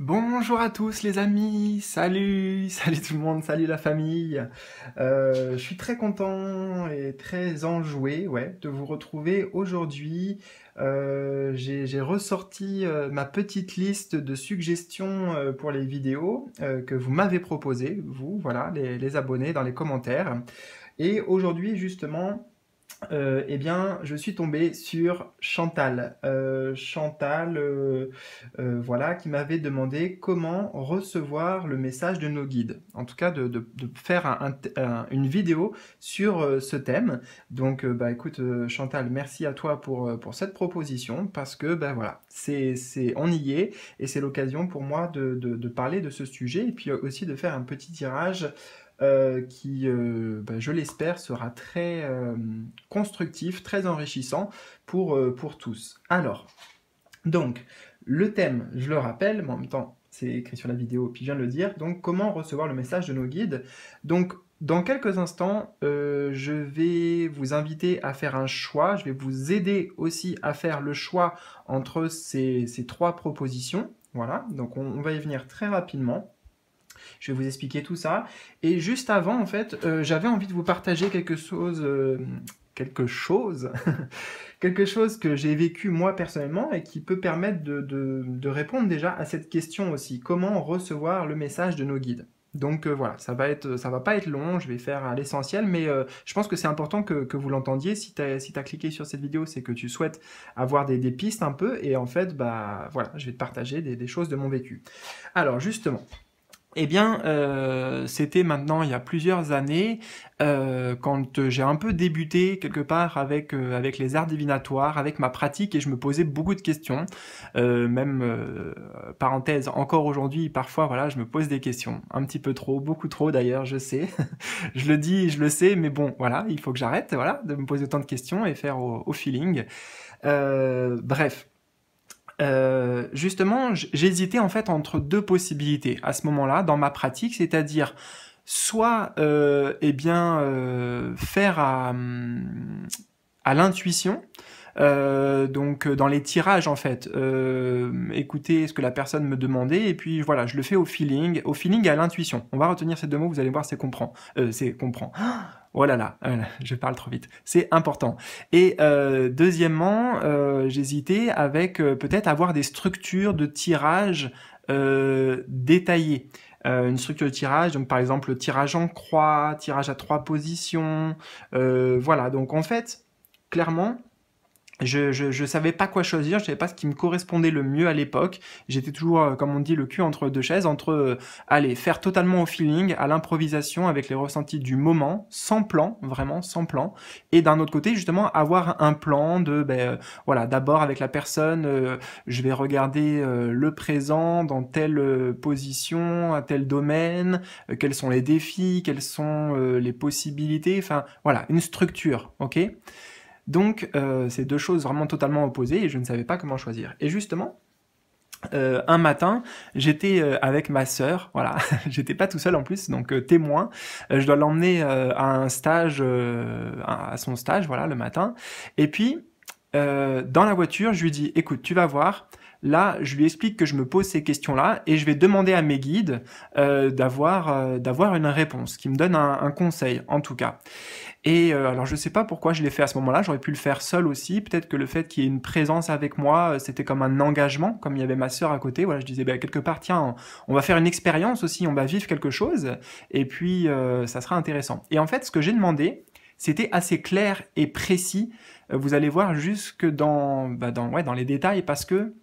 Bonjour à tous les amis, salut tout le monde, salut la famille. Je suis très content et très enjoué, ouais, de vous retrouver aujourd'hui. J'ai ressorti ma petite liste de suggestions pour les vidéos que vous m'avez proposées, vous, voilà, les abonnés dans les commentaires. Et aujourd'hui justement, eh bien, je suis tombé sur Chantal. Voilà, qui m'avait demandé comment recevoir le message de nos guides. En tout cas, de faire une vidéo sur ce thème. Donc, bah, écoute, Chantal, merci à toi pour cette proposition parce que, bah, voilà, on y est et c'est l'occasion pour moi de parler de ce sujet et puis aussi de faire un petit tirage qui, bah, je l'espère, sera très constructif, très enrichissant pour tous. Alors, donc, le thème, je le rappelle, mais en même temps, c'est écrit sur la vidéo, puis je viens de le dire, donc comment recevoir le message de nos guides. Donc, dans quelques instants, je vais vous inviter à faire un choix, je vais vous aider aussi à faire le choix entre ces trois propositions. Voilà, donc on va y venir très rapidement. Je vais vous expliquer tout ça. Et juste avant, en fait, j'avais envie de vous partager quelque chose, quelque chose que j'ai vécu moi personnellement et qui peut permettre de répondre déjà à cette question aussi. Comment recevoir le message de nos guides? Donc voilà, ça va pas être long, je vais faire à l'essentiel, mais je pense que c'est important que vous l'entendiez. Si tu as cliqué sur cette vidéo, c'est que tu souhaites avoir des pistes un peu, et en fait, bah voilà, je vais te partager des choses de mon vécu. Alors justement, eh bien, c'était maintenant il y a plusieurs années, quand j'ai un peu débuté quelque part avec les arts divinatoires, avec ma pratique, et je me posais beaucoup de questions. Même, parenthèse, encore aujourd'hui, parfois, voilà, je me pose des questions. Un petit peu trop, beaucoup trop d'ailleurs, je sais. Je le dis, je le sais, mais bon, voilà, il faut que j'arrête, voilà, de me poser autant de questions et faire au feeling. Bref. Justement, j'hésitais en fait entre deux possibilités à ce moment-là dans ma pratique, c'est-à-dire soit faire à l'intuition, donc dans les tirages en fait, écouter ce que la personne me demandait et puis voilà, je le fais au feeling et à l'intuition. On va retenir ces deux mots, vous allez voir, c'est comprend. C'est comprend. Oh là là, je parle trop vite. C'est important. Et deuxièmement, j'hésitais avec peut-être avoir des structures de tirage détaillées. Une structure de tirage, donc par exemple le tirage en croix, tirage à 3 positions, voilà. Donc en fait, clairement, je savais pas quoi choisir, je savais pas ce qui me correspondait le mieux à l'époque. J'étais toujours, comme on dit, le cul entre deux chaises, entre aller faire totalement au feeling, à l'improvisation, avec les ressentis du moment, sans plan, vraiment sans plan, et d'un autre côté, justement, avoir un plan de, voilà, d'abord avec la personne, je vais regarder le présent dans telle position, à tel domaine, quels sont les défis, quelles sont les possibilités, enfin, voilà, une structure, ok? Donc, c'est deux choses vraiment totalement opposées et je ne savais pas comment choisir. Et justement, un matin, j'étais avec ma sœur, voilà, j'étais pas tout seul en plus, donc témoin. Je dois l'emmener à un stage, à son stage, voilà, le matin. Et puis, dans la voiture, je lui dis, écoute, tu vas voir. Là, je lui explique que je me pose ces questions-là et je vais demander à mes guides d'avoir une réponse, qui me donne un conseil, en tout cas. Et alors je sais pas pourquoi je l'ai fait à ce moment-là, j'aurais pu le faire seul aussi, peut-être que le fait qu'il y ait une présence avec moi, c'était comme un engagement, comme il y avait ma sœur à côté, voilà, je disais quelque part, tiens, on va faire une expérience aussi, on va vivre quelque chose, et puis ça sera intéressant. Et en fait, ce que j'ai demandé, c'était assez clair et précis, vous allez voir jusque dans les détails, parce que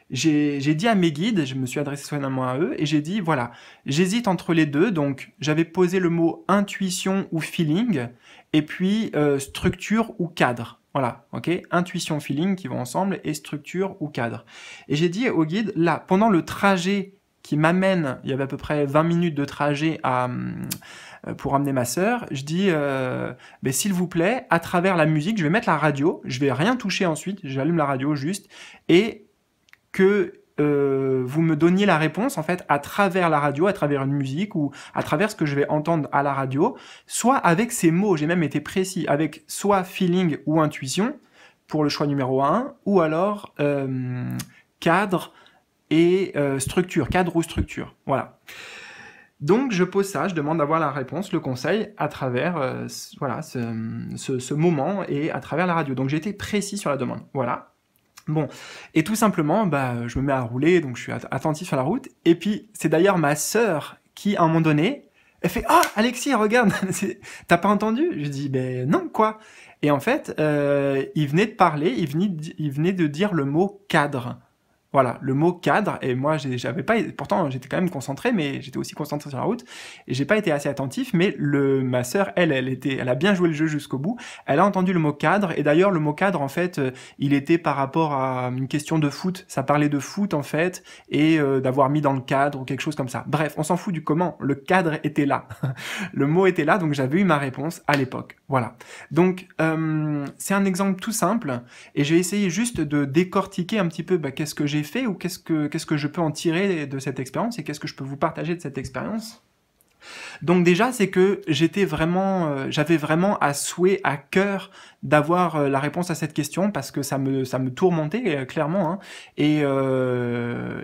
j'ai dit à mes guides, je me suis adressé solennellement à eux, et j'ai dit, voilà, j'hésite entre les deux, donc j'avais posé le mot intuition ou feeling, et puis structure ou cadre. Voilà, ok, intuition, feeling qui vont ensemble, et structure ou cadre. Et j'ai dit au guide, là, pendant le trajet qui m'amène, il y avait à peu près 20 minutes de trajet pour amener ma sœur, je dis, s'il vous plaît, à travers la musique, je vais mettre la radio, je vais rien toucher ensuite, j'allume la radio juste, et que vous me donniez la réponse en fait à travers la radio, à travers une musique ou à travers ce que je vais entendre à la radio, soit avec ces mots, j'ai même été précis, avec soit feeling ou intuition pour le choix numéro 1, ou alors cadre et structure, cadre ou structure. Voilà. Donc je pose ça, je demande d'avoir la réponse, le conseil, à travers voilà, ce moment et à travers la radio. Donc j'ai été précis sur la demande. Voilà. Bon, et tout simplement, bah, je me mets à rouler, donc je suis attentif sur la route. Et puis c'est d'ailleurs ma sœur qui, à un moment donné, elle fait «Ah, Alexis, regarde, t'as pas entendu?» Je dis «Ben non, quoi?» Et en fait, il venait de parler, il venait de dire le mot cadre. Voilà, le mot cadre, et moi j'avais pas, pourtant j'étais quand même concentré, mais j'étais aussi concentré sur la route, et j'ai pas été assez attentif, mais ma sœur, elle a bien joué le jeu jusqu'au bout, elle a entendu le mot cadre, et d'ailleurs le mot cadre, en fait, il était par rapport à une question de foot, ça parlait de foot, en fait, et d'avoir mis dans le cadre, ou quelque chose comme ça. Bref, on s'en fout du comment, le cadre était là, le mot était là, donc j'avais eu ma réponse à l'époque, voilà. Donc, c'est un exemple tout simple, et j'ai essayé juste de décortiquer un petit peu qu'est-ce que j'ai fait ou qu'est-ce que je peux en tirer de cette expérience et qu'est-ce que je peux vous partager de cette expérience. Donc déjà, c'est que j'avais vraiment à souhait, à cœur d'avoir la réponse à cette question parce que ça me tourmentait clairement hein, et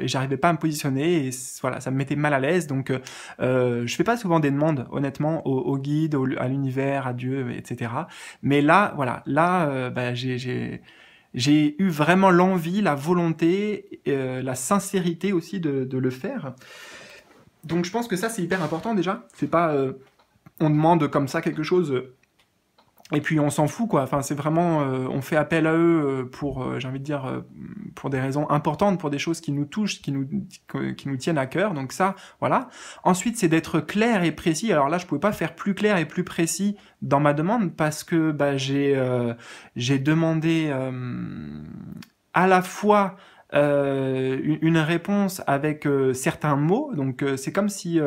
j'arrivais pas à me positionner et voilà, ça me mettait mal à l'aise. Donc je fais pas souvent des demandes, honnêtement, au guide, à l'univers, à Dieu, etc. Mais là, voilà, là, j'ai eu vraiment l'envie, la volonté, la sincérité aussi de le faire. Donc je pense que ça c'est hyper important déjà. C'est pas on demande comme ça quelque chose et puis on s'en fout quoi. Enfin c'est vraiment on fait appel à eux pour j'ai envie de dire pour des raisons importantes, pour des choses qui nous touchent, qui nous tiennent à cœur. Donc ça voilà. Ensuite c'est d'être clair et précis. Alors là je pouvais pas faire plus clair et plus précis dans ma demande parce que j'ai demandé à la fois une réponse avec certains mots, donc c'est comme si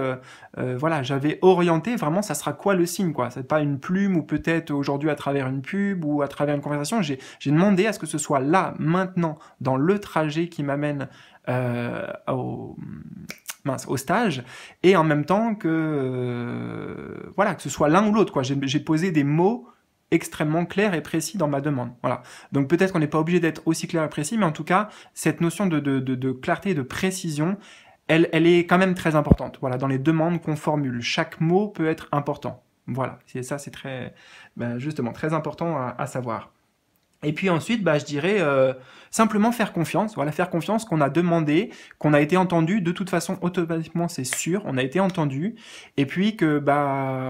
voilà, j'avais orienté vraiment ça sera quoi le signe quoi, c'est pas une plume ou peut-être aujourd'hui à travers une pub ou à travers une conversation, j'ai demandé à ce que ce soit là, maintenant, dans le trajet qui m'amène au stage, et en même temps que voilà, que ce soit l'un ou l'autre quoi, j'ai posé des mots extrêmement clair et précis dans ma demande. Voilà. Donc peut-être qu'on n'est pas obligé d'être aussi clair et précis, mais en tout cas, cette notion de clarté et de précision, elle est quand même très importante. Voilà, dans les demandes qu'on formule, chaque mot peut être important. Voilà, ça c'est très, justement, très important à savoir. Et puis ensuite, je dirais simplement faire confiance. Voilà, faire confiance qu'on a demandé, qu'on a été entendu. De toute façon, automatiquement, c'est sûr, on a été entendu. Et puis que,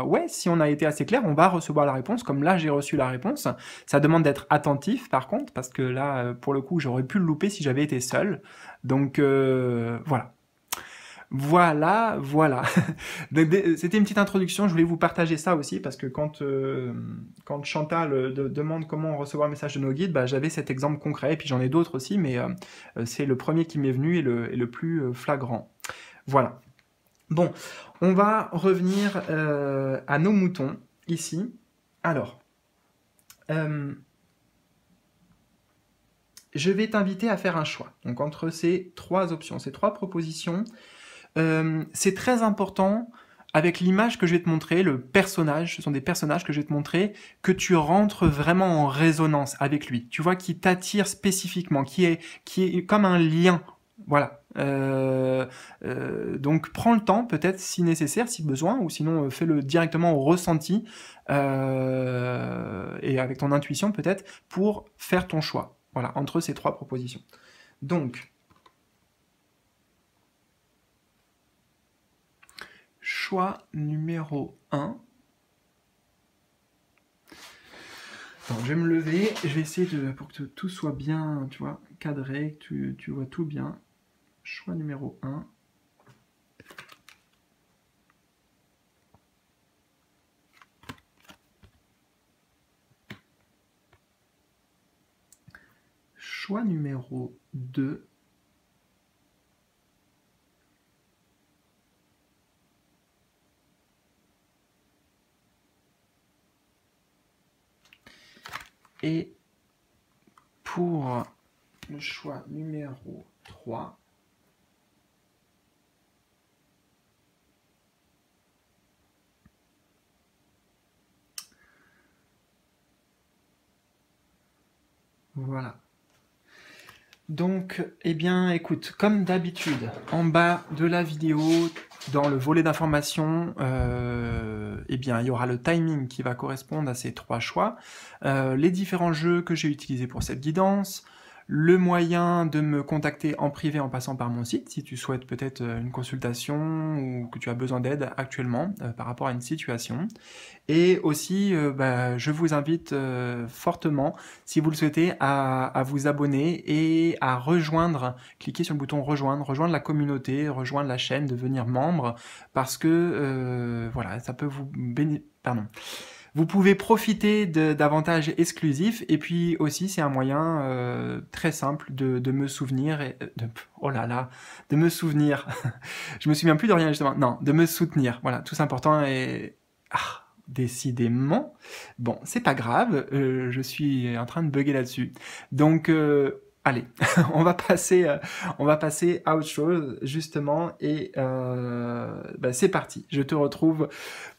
ouais, si on a été assez clair, on va recevoir la réponse. Comme là, j'ai reçu la réponse. Ça demande d'être attentif, par contre, parce que là, pour le coup, j'aurais pu le louper si j'avais été seul. Donc, voilà. Voilà. C'était une petite introduction, je voulais vous partager ça aussi, parce que quand Chantal demande comment recevoir le message de nos guides, j'avais cet exemple concret, et puis j'en ai d'autres aussi, mais c'est le premier qui m'est venu et le plus flagrant. Voilà. Bon, on va revenir à nos moutons, ici. Alors, je vais t'inviter à faire un choix. Donc entre ces trois options, ces trois propositions, c'est très important avec l'image que je vais te montrer, le personnage, ce sont des personnages que je vais te montrer, que tu rentres vraiment en résonance avec lui. Tu vois, qui t'attire spécifiquement, qui est comme un lien. Voilà. Donc prends le temps, peut-être si nécessaire, si besoin, ou sinon fais-le directement au ressenti et avec ton intuition peut-être pour faire ton choix. Voilà, entre ces trois propositions. Donc, choix numéro 1. Attends, je vais me lever, je vais essayer pour que tout soit bien, tu vois, cadré, que tu vois tout bien. Choix numéro 1. Choix numéro 2. Et pour le choix numéro 3, voilà. Donc, eh bien, écoute, comme d'habitude, en bas de la vidéo, dans le volet d'information, eh bien, il y aura le timing qui va correspondre à ces 3 choix, les différents jeux que j'ai utilisés pour cette guidance, le moyen de me contacter en privé en passant par mon site, si tu souhaites peut-être une consultation ou que tu as besoin d'aide actuellement par rapport à une situation. Et aussi, je vous invite fortement, si vous le souhaitez, à vous abonner et à rejoindre, cliquer sur le bouton rejoindre la communauté, rejoindre la chaîne, devenir membre, parce que voilà, ça peut vous Vous pouvez profiter d'avantages exclusifs, et puis aussi c'est un moyen très simple de me souvenir, oh là là, de me souvenir, je me souviens plus de rien justement, non, de me soutenir, voilà, tout important et... décidément, bon, c'est pas grave, je suis en train de bugger là-dessus, donc... allez, on va passer à autre chose justement et c'est parti. Je te retrouve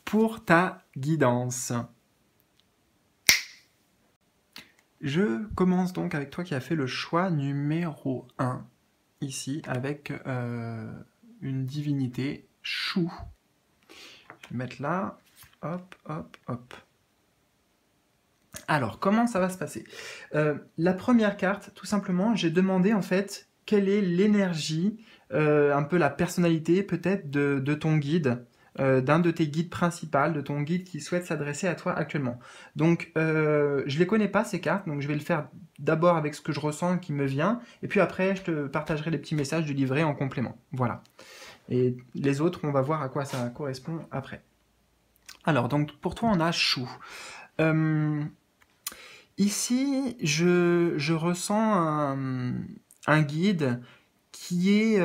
pour ta guidance. Je commence donc avec toi qui as fait le choix numéro 1, ici, avec une divinité, Chou. Je vais mettre là, hop, hop, hop. Alors, comment ça va se passer? La première carte, tout simplement, j'ai demandé en fait quelle est l'énergie, un peu la personnalité peut-être de ton guide, d'un de tes guides principaux, de ton guide qui souhaite s'adresser à toi actuellement. Donc, je les connais pas ces cartes, donc je vais le faire d'abord avec ce que je ressens qui me vient, et puis après, je te partagerai les petits messages du livret en complément. Voilà. Et les autres, on va voir à quoi ça correspond après. Alors, donc pour toi, on a Chou. Ici, je ressens un guide qui est...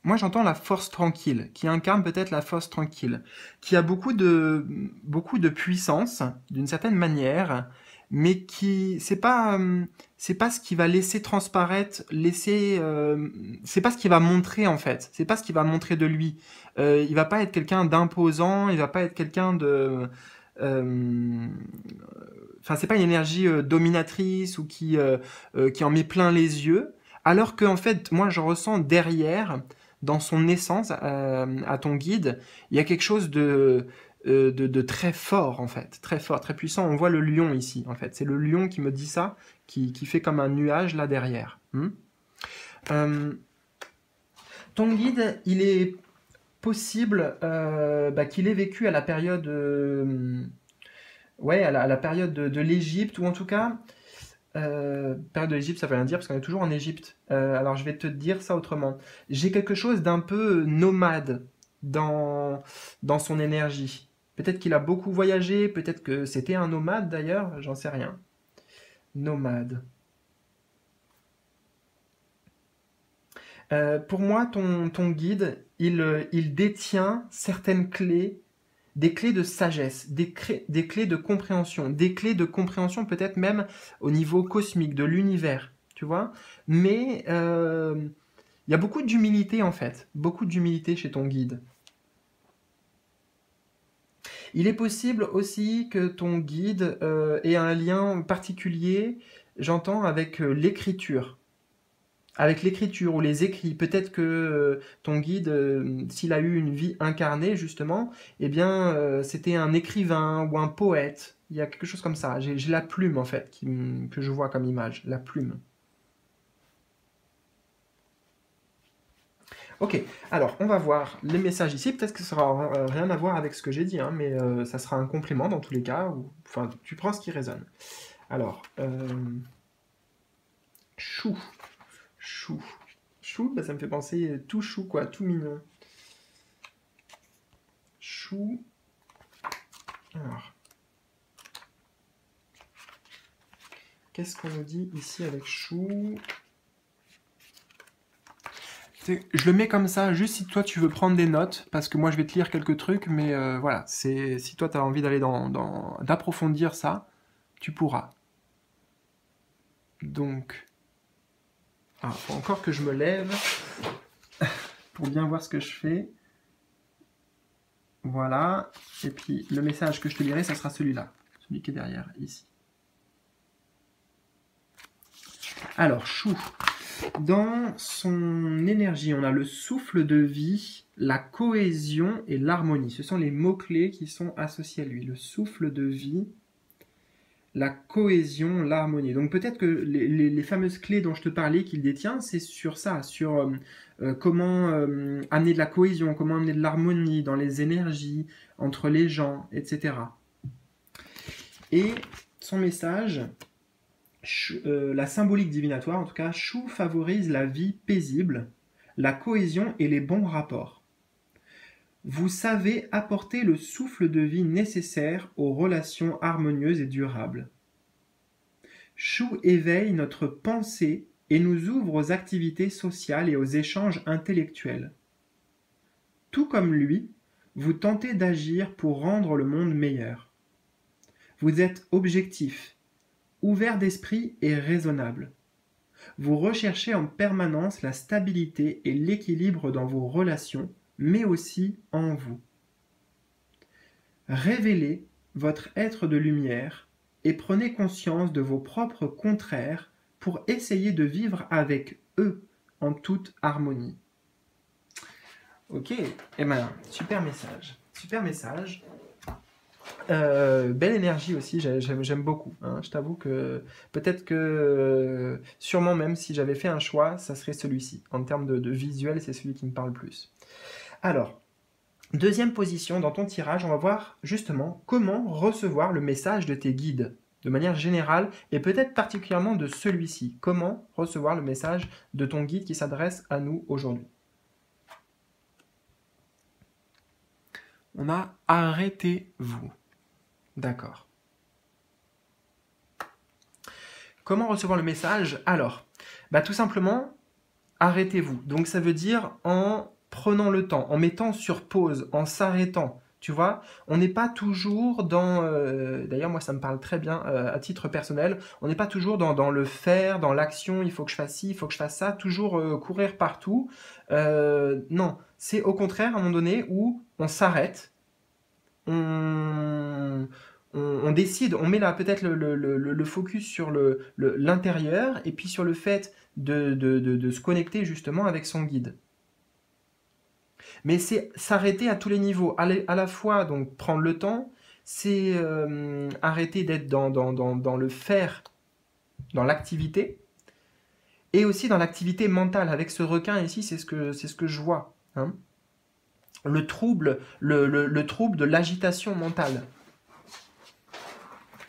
moi, j'entends la force tranquille, qui incarne peut-être la force tranquille, qui a beaucoup de puissance, d'une certaine manière, mais qui... c'est pas ce qui va laisser transparaître, c'est pas ce qui va montrer, en fait. C'est pas ce qui va montrer de lui. Il va pas être quelqu'un d'imposant, il va pas être quelqu'un de... Enfin, c'est pas une énergie dominatrice ou qui en met plein les yeux, alors que en fait, moi, je ressens derrière, dans son essence, à ton guide, il y a quelque chose de très fort, en fait, très fort, très puissant. On voit le lion ici, en fait. C'est le lion qui me dit ça, qui fait comme un nuage là derrière. Ton guide, il est possible qu'il ait vécu à la période... ouais, à la période de l'Égypte, ou en tout cas, période de l'Égypte, ça veut rien dire, parce qu'on est toujours en Égypte. Alors, je vais te dire ça autrement. J'ai quelque chose d'un peu nomade dans son énergie. Peut-être qu'il a beaucoup voyagé, peut-être que c'était un nomade d'ailleurs, j'en sais rien. Nomade. Pour moi, ton guide, il détient certaines clés, des clés de sagesse, des clés de compréhension peut-être même au niveau cosmique, de l'univers, tu vois. Mais il y a beaucoup d'humilité en fait, beaucoup d'humilité chez ton guide. Il est possible aussi que ton guide ait un lien particulier, j'entends, avec l'écriture. Avec l'écriture ou les écrits, peut-être que ton guide, s'il a eu une vie incarnée justement, eh bien c'était un écrivain ou un poète. Il y a quelque chose comme ça. J'ai la plume en fait que je vois comme image, la plume. Ok, alors on va voir les messages ici. Peut-être que ça n'aura rien à voir avec ce que j'ai dit, hein, mais ça sera un complément dans tous les cas. Enfin, tu prends ce qui résonne. Alors, chou, chou. Chou, ça me fait penser tout chou, quoi, tout mignon. Chou. Alors. Qu'est-ce qu'on nous dit ici avec chou? Je le mets comme ça, juste si toi tu veux prendre des notes, parce que moi je vais te lire quelques trucs, mais voilà, si toi tu as envie d'aller d'approfondir ça, tu pourras. Donc, faut encore que je me lève pour bien voir ce que je fais. Voilà, et puis le message que je te lirai, ça sera celui-là, celui qui est derrière, ici. Alors, chou. Dans son énergie, on a le souffle de vie, la cohésion et l'harmonie. Ce sont les mots-clés qui sont associés à lui. Le souffle de vie, la cohésion, l'harmonie. Donc peut-être que les fameuses clés dont je te parlais qu'il détient, c'est sur ça, sur comment amener de la cohésion, comment amener de l'harmonie dans les énergies, entre les gens, etc. Et son message, la symbolique divinatoire, en tout cas, Chou favorise la vie paisible, la cohésion et les bons rapports. Vous savez apporter le souffle de vie nécessaire aux relations harmonieuses et durables. Chou éveille notre pensée et nous ouvre aux activités sociales et aux échanges intellectuels. Tout comme lui, vous tentez d'agir pour rendre le monde meilleur. Vous êtes objectif, ouvert d'esprit et raisonnable. Vous recherchez en permanence la stabilité et l'équilibre dans vos relations, mais aussi en vous. Révélez votre être de lumière et prenez conscience de vos propres contraires pour essayer de vivre avec eux en toute harmonie. Ok, eh ben, super message. Super message. Belle énergie aussi, j'aime beaucoup. Hein. Je t'avoue que peut-être que sûrement même si j'avais fait un choix, ça serait celui-ci. En termes de visuel, c'est celui qui me parle plus. Alors, deuxième position dans ton tirage, on va voir justement comment recevoir le message de tes guides de manière générale et peut-être particulièrement de celui-ci. Comment recevoir le message de ton guide qui s'adresse à nous aujourd'hui. On a arrêtez-vous. D'accord. Comment recevoir le message? Alors, tout simplement, arrêtez-vous. Donc ça veut dire en prenant le temps, en mettant sur pause, en s'arrêtant. Tu vois, on n'est pas toujours dans... D'ailleurs, moi, ça me parle très bien à titre personnel. On n'est pas toujours dans le faire, dans l'action, il faut que je fasse ci, il faut que je fasse ça, toujours courir partout. Non, c'est au contraire, à un moment donné, où on s'arrête, on décide, on met là peut-être le focus sur l'intérieur et puis sur le fait de se connecter justement avec son guide. Mais c'est s'arrêter à tous les niveaux, à la fois donc prendre le temps, c'est arrêter d'être dans le faire, dans l'activité, et aussi dans l'activité mentale. Avec ce requin ici, c'est ce que je vois. Hein. Le trouble de l'agitation mentale.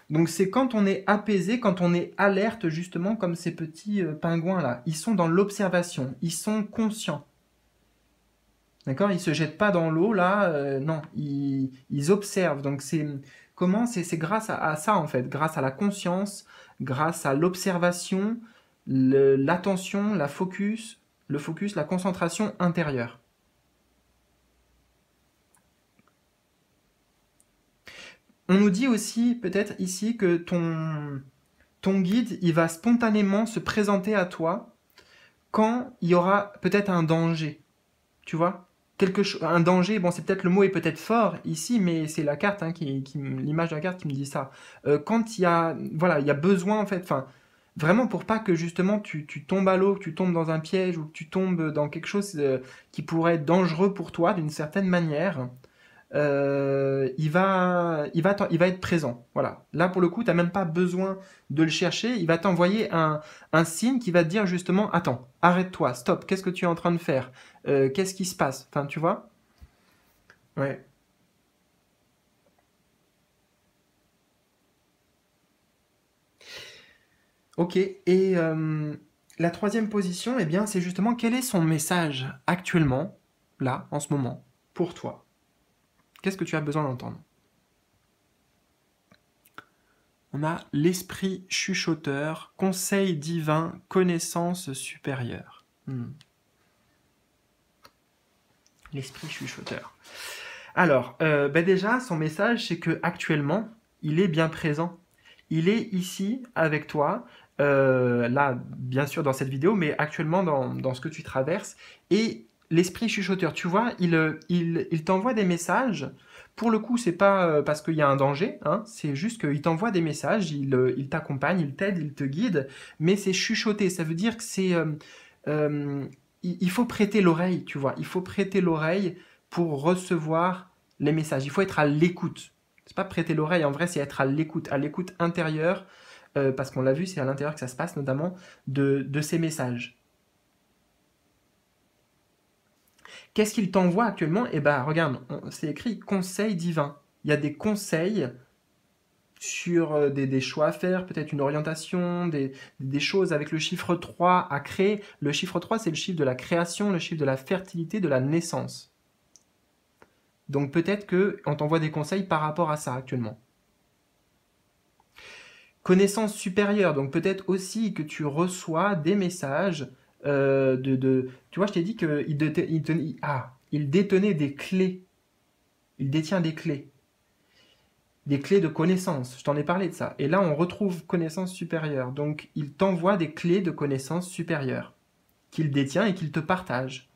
Donc c'est quand on est apaisé, quand on est alerte justement comme ces petits pingouins là. Ils sont dans l'observation, ils sont conscients. D'accord? Ils ne se jettent pas dans l'eau là, non, ils observent. Donc c'est grâce à ça en fait, grâce à la conscience, grâce à l'observation, l'attention, le focus, la concentration intérieure. On nous dit aussi, peut-être ici, que ton guide, il va spontanément se présenter à toi quand il y aura peut-être un danger. Tu vois? Un danger, bon, c'est peut-être le mot est peut-être fort ici, mais c'est la carte, hein, l'image de la carte qui me dit ça. Quand il y a besoin, en fait, vraiment pour pas que justement tu tombes à l'eau, que tu tombes dans un piège ou que tu tombes dans quelque chose qui pourrait être dangereux pour toi d'une certaine manière. Il va être présent. Voilà. Là, pour le coup, tu n'as même pas besoin de le chercher. Il va t'envoyer un signe qui va te dire justement, attends, arrête-toi, stop, qu'est-ce que tu es en train de faire? Qu'est-ce qui se passe? Enfin, tu vois? Ouais. Ok. Et la troisième position, eh bien, c'est justement quel est son message actuellement, là, en ce moment, pour toi? Qu'est-ce que tu as besoin d'entendre? On a l'esprit chuchoteur, conseil divin, connaissance supérieure. L'esprit chuchoteur. Alors, déjà, son message, c'est que actuellement, il est bien présent. Il est ici avec toi, là, bien sûr, dans cette vidéo, mais actuellement dans ce que tu traverses. Et l'esprit chuchoteur, tu vois, il t'envoie des messages Pour le coup, c'est pas parce qu'il y a un danger, hein, c'est juste qu'il t'envoie des messages, il t'accompagne, il t'aide, il te guide, mais c'est chuchoté. Ça veut dire que euh, il faut prêter l'oreille, tu vois. Il faut prêter l'oreille pour recevoir les messages. Il faut être à l'écoute. C'est pas prêter l'oreille, en vrai, c'est être à l'écoute intérieure, parce qu'on l'a vu, c'est à l'intérieur que ça se passe, notamment de ces messages. Qu'est-ce qu'il t'envoie actuellement? Eh ben, regarde, c'est écrit conseil divin. Il y a des conseils sur des choix à faire, peut-être une orientation, des choses avec le chiffre 3 à créer. Le chiffre 3, c'est le chiffre de la création, le chiffre de la fertilité, de la naissance. Donc peut-être qu'on t'envoie des conseils par rapport à ça actuellement. Connaissance supérieure, donc peut-être aussi que tu reçois des messages tu vois, je t'ai dit il détenait des clés. Il détient des clés de connaissance. Je t'en ai parlé de ça. Et là, on retrouve connaissance supérieure. Donc, il t'envoie des clés de connaissance supérieure qu'il détient et qu'il te partage.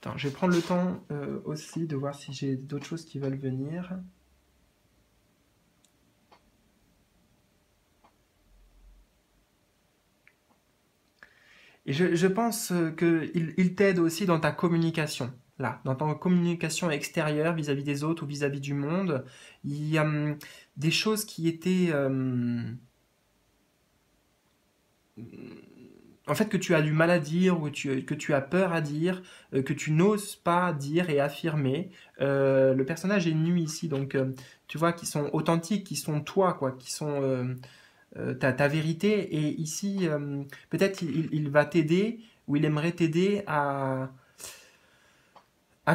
Attends, je vais prendre le temps aussi de voir si j'ai d'autres choses qui veulent venir. Et je pense qu'il t'aide aussi dans ta communication. Là, dans ta communication extérieure vis-à-vis des autres ou vis-à-vis du monde, il y a des choses qui étaient en fait que tu as du mal à dire ou que tu as peur à dire, que tu n'oses pas dire et affirmer. Le personnage est nu ici, donc tu vois, qui sont authentiques, qui sont toi, quoi, qui sont ta vérité. Et ici, peut-être il va t'aider ou il aimerait t'aider à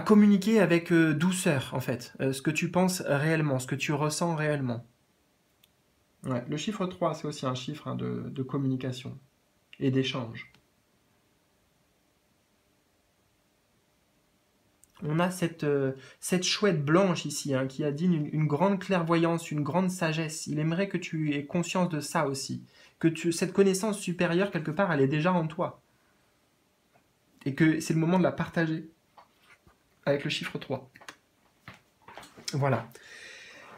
communiquer avec douceur, en fait, ce que tu penses réellement, ce que tu ressens réellement. Ouais, le chiffre 3, c'est aussi un chiffre hein, de communication et d'échange. On a cette chouette blanche ici, hein, qui a dit une grande clairvoyance, une grande sagesse. Il aimerait que tu aies conscience de ça aussi. Cette connaissance supérieure, quelque part, elle est déjà en toi. Et que c'est le moment de la partager avec le chiffre 3. Voilà.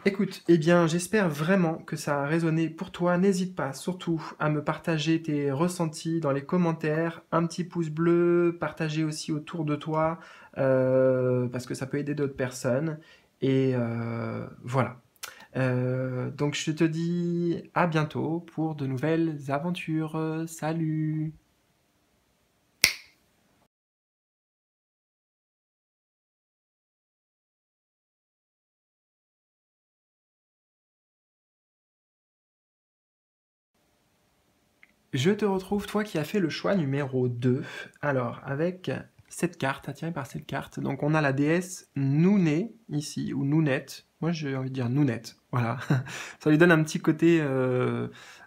Écoute, eh bien, j'espère vraiment que ça a résonné pour toi. N'hésite pas surtout à me partager tes ressentis dans les commentaires, un petit pouce bleu, partager aussi autour de toi, parce que ça peut aider d'autres personnes. Et voilà. Donc je te dis à bientôt pour de nouvelles aventures. Salut! Je te retrouve, toi qui as fait le choix numéro 2. Alors, avec cette carte, attiré par cette carte. Donc, on a la déesse Nounet, ici, ou Nounette. Moi, j'ai envie de dire Nounette. Voilà. Ça lui donne un petit côté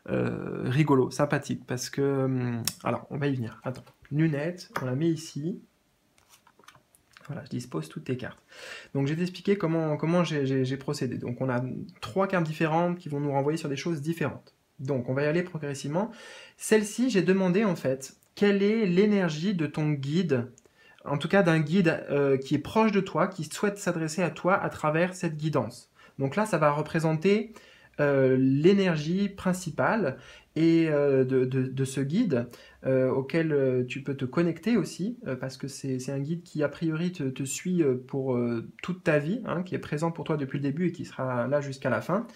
rigolo, sympathique. Parce que. Alors, on va y venir. Attends. Nounette, on la met ici. Voilà, je dispose toutes tes cartes. Donc, je vais t'expliquer comment j'ai procédé. Donc, on a 3 cartes différentes qui vont nous renvoyer sur des choses différentes. Donc, on va y aller progressivement. Celle-ci, j'ai demandé en fait, quelle est l'énergie de ton guide, en tout cas d'un guide qui est proche de toi, qui souhaite s'adresser à toi à travers cette guidance. Donc là, ça va représenter l'énergie principale et de ce guide auquel tu peux te connecter aussi, parce que c'est un guide qui a priori te suit pour toute ta vie, hein, qui est présent pour toi depuis le début et qui sera là jusqu'à la fin.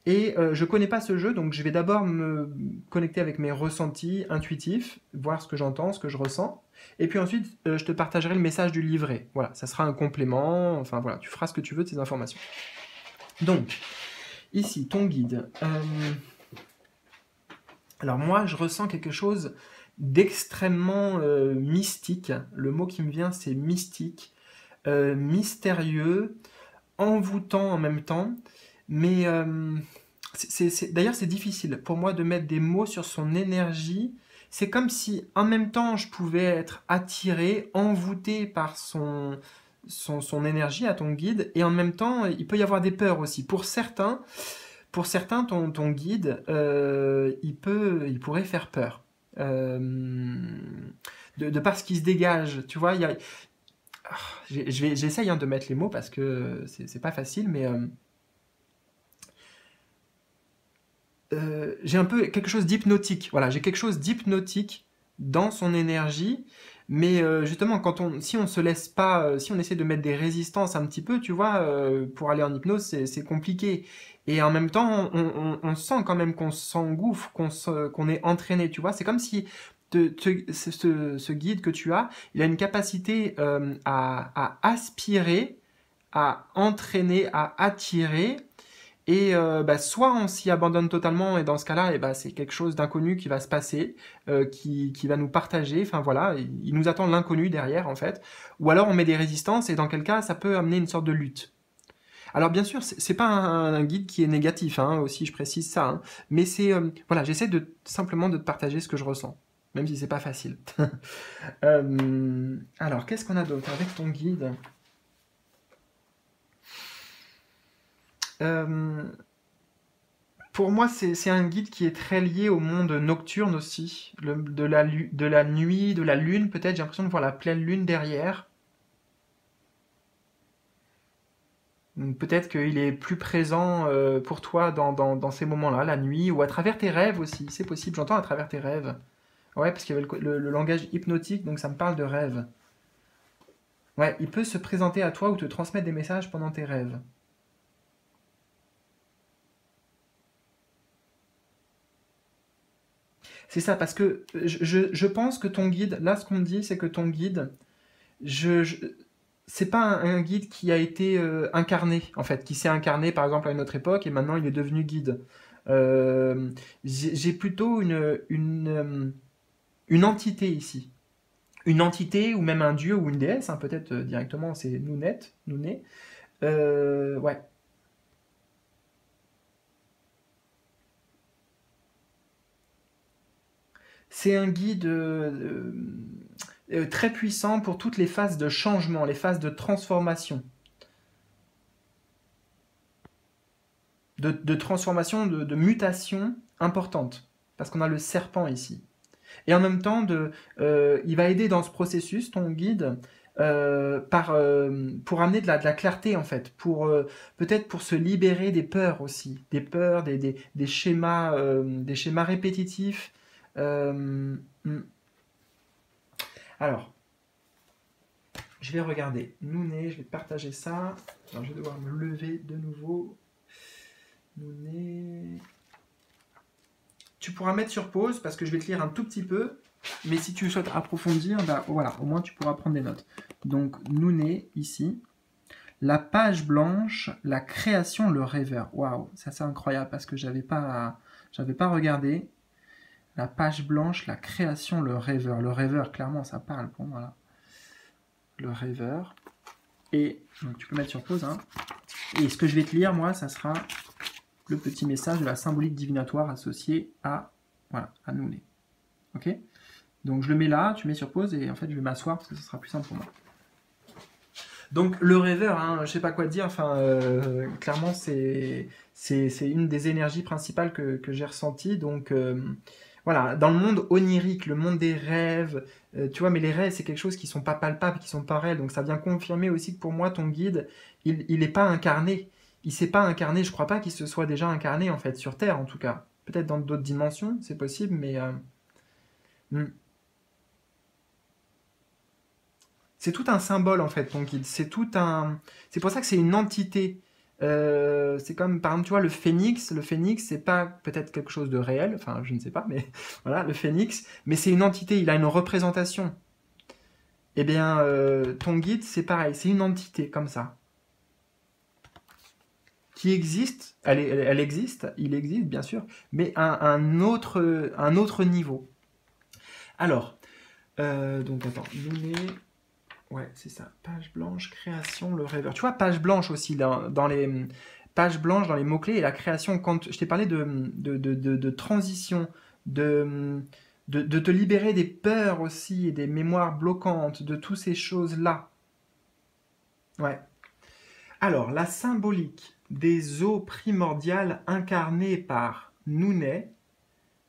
Et je connais pas ce jeu, donc je vais d'abord me connecter avec mes ressentis intuitifs, voir ce que j'entends, ce que je ressens. Et puis ensuite, je te partagerai le message du livret. Voilà, ça sera un complément. Enfin voilà, tu feras ce que tu veux de ces informations. Donc, ici, ton guide. Alors moi, je ressens quelque chose d'extrêmement mystique. Le mot qui me vient, c'est mystique, mystérieux, envoûtant en même temps. Mais d'ailleurs, c'est difficile pour moi de mettre des mots sur son énergie. C'est comme si en même temps je pouvais être attiré, envoûté par son énergie à ton guide, et en même temps il peut y avoir des peurs aussi. Pour certains ton guide, il pourrait faire peur. De par ce qui se dégage, tu vois, J'essaye hein, de mettre les mots parce que c'est pas facile, mais j'ai un peu quelque chose d'hypnotique. Voilà, j'ai quelque chose d'hypnotique dans son énergie, mais justement, si on se laisse pas, si on essaie de mettre des résistances un petit peu, tu vois, pour aller en hypnose, c'est compliqué. Et en même temps, on sent quand même qu'on s'engouffre, qu'on est entraîné, tu vois. C'est comme si ce guide que tu as, il a une capacité à aspirer, à entraîner, à attirer. Et bah, soit on s'y abandonne totalement, et dans ce cas-là, et bah, c'est quelque chose d'inconnu qui va se passer, qui va nous partager. Enfin voilà, il nous attend l'inconnu derrière en fait. Ou alors on met des résistances, et dans quel cas ça peut amener une sorte de lutte. Alors bien sûr, c'est pas un guide qui est négatif, hein, aussi je précise ça, hein, mais c'est voilà, j'essaie de simplement de te partager ce que je ressens, même si c'est pas facile. Alors qu'est-ce qu'on a d'autre avec ton guide? Euh, Pour moi, c'est un guide qui est très lié au monde nocturne aussi, de la nuit, de la lune peut-être. J'ai l'impression de voir la pleine lune derrière. Donc, peut-être qu'il est plus présent pour toi dans ces moments-là, la nuit, ou à travers tes rêves aussi. C'est possible, j'entends à travers tes rêves. Ouais, parce qu'il y avait le langage hypnotique, donc ça me parle de rêves. Ouais, il peut se présenter à toi ou te transmettre des messages pendant tes rêves. C'est ça, parce que je pense que ton guide, là, ce qu'on me dit, c'est que ton guide, je, je- c'est pas un guide qui a été incarné, en fait, qui s'est incarné par exemple à une autre époque et maintenant il est devenu guide. J'ai plutôt une entité ici. Une entité ou même un dieu ou une déesse, hein, peut-être directement c'est Nounet, Nouné. Ouais. C'est un guide très puissant pour toutes les phases de changement, les phases de transformation. De transformation, de mutation importante. Parce qu'on a le serpent ici. Et en même temps, il va aider dans ce processus, ton guide, pour amener de la clarté en fait, peut-être pour se libérer des peurs aussi, des peurs, des schémas répétitifs. Hmm. Alors, je vais regarder Nouné, je vais partager ça. Alors, je vais devoir me lever de nouveau. Nouné. Tu pourras mettre sur pause parce que je vais te lire un tout petit peu. Mais si tu souhaites approfondir, bah voilà, au moins tu pourras prendre des notes. Donc, Nouné, ici. La page blanche, la création, le rêveur. Waouh, ça c'est incroyable parce que j'avais pas regardé. La page blanche, la création, le rêveur. Le rêveur, clairement, ça parle pour moi là. Le rêveur. Et donc tu peux mettre sur pause. Hein. Et ce que je vais te lire, moi, ça sera le petit message de la symbolique divinatoire associée à, voilà, à Nouné. Ok? Donc je le mets là, tu mets sur pause et en fait je vais m'asseoir parce que ce sera plus simple pour moi. Donc le rêveur, hein, je sais pas quoi te dire, enfin clairement c'est une des énergies principales que j'ai ressenties. Donc voilà, dans le monde onirique, le monde des rêves, tu vois, mais les rêves c'est quelque chose qui sont pas palpables, qui sont pas réels. Donc ça vient confirmer aussi que pour moi ton guide, il est pas incarné. Il s'est pas incarné, je crois pas qu'il se soit déjà incarné en fait sur Terre en tout cas. Peut-être dans d'autres dimensions, c'est possible, mais hmm. C'est tout un symbole en fait, ton guide. C'est pour ça que c'est une entité. C'est comme, par exemple, tu vois, le phénix. Le phénix, c'est pas peut-être quelque chose de réel, enfin, je ne sais pas, mais voilà, le phénix. Mais c'est une entité, il a une représentation. Eh bien, ton guide, c'est pareil, c'est une entité comme ça. Qui existe, elle existe, il existe, bien sûr, mais à un autre niveau. Alors, donc attends, ouais, c'est ça. Page blanche, création, le rêveur. Tu vois, page blanche aussi, dans les pages blanches, dans les mots-clés et la création. Quand je t'ai parlé de transition, de, de te libérer des peurs aussi et des mémoires bloquantes, de toutes ces choses-là. Ouais. Alors, la symbolique des eaux primordiales incarnées par Nounet,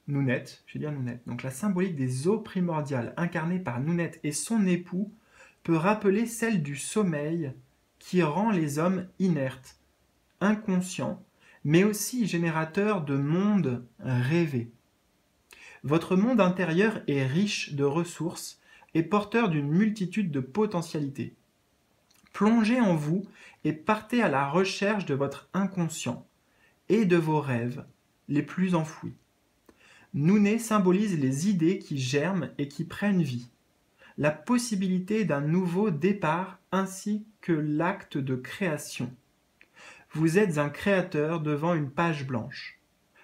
Nounet, je vais dire Nounet. Donc, la symbolique des eaux primordiales incarnées par Nounet et son époux peut rappeler celle du sommeil qui rend les hommes inertes, inconscients, mais aussi générateurs de mondes rêvés. Votre monde intérieur est riche de ressources et porteur d'une multitude de potentialités. Plongez en vous et partez à la recherche de votre inconscient et de vos rêves les plus enfouis. Nouné symbolise les idées qui germent et qui prennent vie, la possibilité d'un nouveau départ ainsi que l'acte de création. Vous êtes un créateur devant une page blanche.